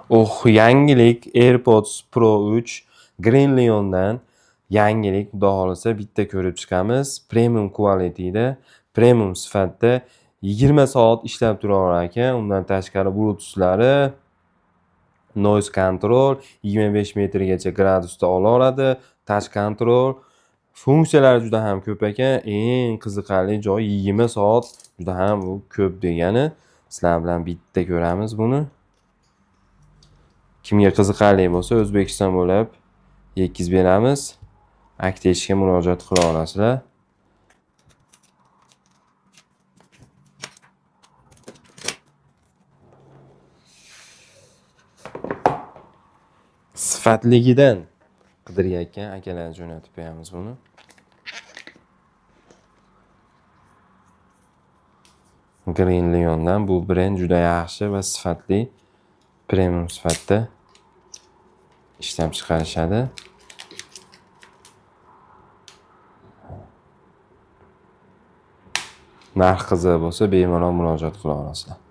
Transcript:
Oh, yangilik AirPods Pro 3 Green Leon'dan yangilik, xudo xolasa bitta ko'rib chiqamiz. Premium quality'da, premium sifatda 20 soat ishlab turaverar ekan. Undan tashqari bluetooth'lari, noise control 25 metrgacha gradusda olaveradi. Touch control funksiyalari juda ham ko'p ekan. Eng qiziqarli joyi 20 soat juda ham ko'p degani. Sizlar bilan bitta ko'ramiz buni. Kimga qiziqarli bo'lsa O'zbekiston bo'lib yetkazib beramiz. Akteshga murojaat qila olasizlar. Sifatligidan qidirayotgan akalarga jo'natib qo'yamiz buni. Green Leon'dan bu brend juda yaxshi va sifatli, premium sifatda ishlab chiqarishadi. Narx qiziq bo'lsa bemalol murojaat qila olasizlar.